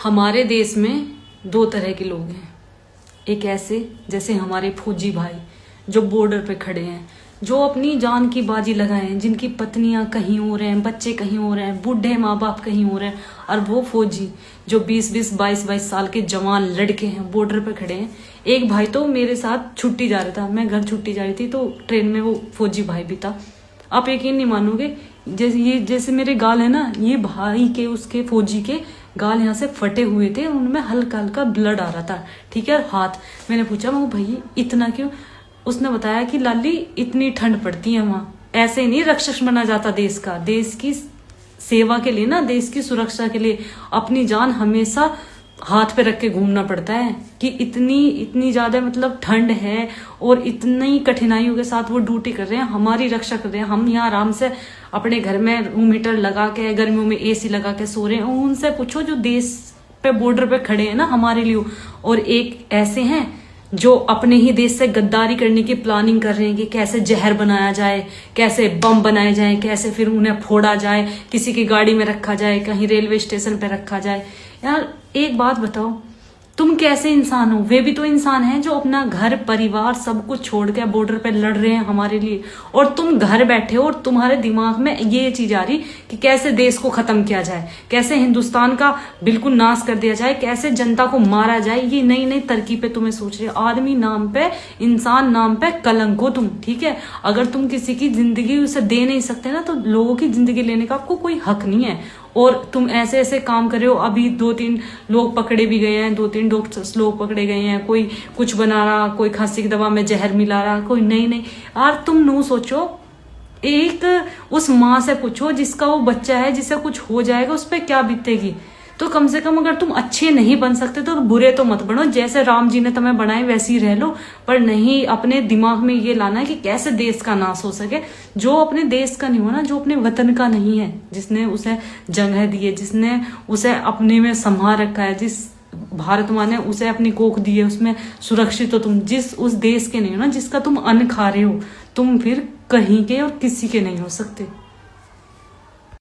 हमारे देश में दो तरह के लोग हैं। एक ऐसे जैसे हमारे फौजी भाई जो बॉर्डर पे खड़े हैं, जो अपनी जान की बाजी लगाए हैं, जिनकी पत्नियां कहीं और हैं, बच्चे कहीं और हैं, बूढ़े माँ बाप कहीं और हैं, और वो फौजी जो 20-20, 22-22 साल के जवान लड़के हैं जवान पे खड़े हैं। एक भाई तो मेरे साथ छुट्टी जा रहा था, मैं घर छुट्टी जा रही थी तो ट्रेन में वो फौजी भाई भी था। आप यकीन नहीं मानोगे, जैसे मेरे गाल है ना, ये भाई के उसके फौजी के गाल यहाँ से फटे हुए थे, उनमें हल्का हल्का ब्लड आ रहा था, ठीक है। हाथ मैंने पूछा मैं भाई इतना क्यों? उसने बताया कि लाली इतनी ठंड पड़ती है वहाँ, ऐसे ही नहीं रक्षक बना जाता देश का। देश की सेवा के लिए ना, देश की सुरक्षा के लिए अपनी जान हमेशा हाथ पे रख के घूमना पड़ता है कि इतनी ज्यादा मतलब ठंड है और इतनी कठिनाइयों के साथ वो ड्यूटी कर रहे हैं, हमारी रक्षा कर रहे हैं। हम यहाँ आराम से अपने घर में रूम हीटर लगा के, गर्मियों में एसी लगा के सो रहे हैं। उनसे पूछो जो देश पे बॉर्डर पे खड़े हैं ना हमारे लिए। और एक ऐसे हैं जो अपने ही देश से गद्दारी करने की प्लानिंग कर रहे हैं कि कैसे जहर बनाया जाए, कैसे बम बनाए जाए, कैसे फिर उन्हें फोड़ा जाए, किसी की गाड़ी में रखा जाए, कहीं रेलवे स्टेशन पे रखा जाए। यार एक बात बताओ, तुम कैसे इंसान हो? वे भी तो इंसान हैं जो अपना घर परिवार सब कुछ छोड़ के बॉर्डर पे लड़ रहे हैं हमारे लिए, और तुम घर बैठे हो और तुम्हारे दिमाग में ये चीज आ रही कि कैसे देश को खत्म किया जाए, कैसे हिंदुस्तान का बिल्कुल नाश कर दिया जाए, कैसे जनता को मारा जाए। ये नई नई तरकीबें तुम्हें सोच रहे हो। आदमी नाम पे, इंसान नाम पे कलंक हो तुम, ठीक है। अगर तुम किसी की जिंदगी उसे दे नहीं सकते ना, तो लोगों की जिंदगी लेने का आपको कोई हक नहीं है। और तुम ऐसे ऐसे काम कर रहे हो। अभी 2-3 लोग पकड़े भी गए हैं, 2-3 डॉक्टर्स लोग पकड़े गए हैं। कोई कुछ बना रहा, कोई खांसी की दवा में जहर मिला रहा, कोई नहीं। यार तुम नो सोचो, एक उस माँ से पूछो जिसका वो बच्चा है, जिसे कुछ हो जाएगा उस पर क्या बीतेगी। तो कम से कम अगर तुम अच्छे नहीं बन सकते तो बुरे तो मत बनो। जैसे राम जी ने तुम्हें बनाए वैसे ही रह लो, पर नहीं अपने दिमाग में ये लाना है कि कैसे देश का नाश हो सके। जो अपने देश का नहीं हो ना, जो अपने वतन का नहीं है, जिसने उसे जगह दी है, जिसने उसे अपने में संभाल रखा है, जिस भारत माँ ने उसे अपनी कोख दी है, उसमें सुरक्षित हो तुम, जिस उस देश के नहीं हो ना, जिसका तुम अन्न खा रहे हो, तुम फिर कहीं के और किसी के नहीं हो सकते।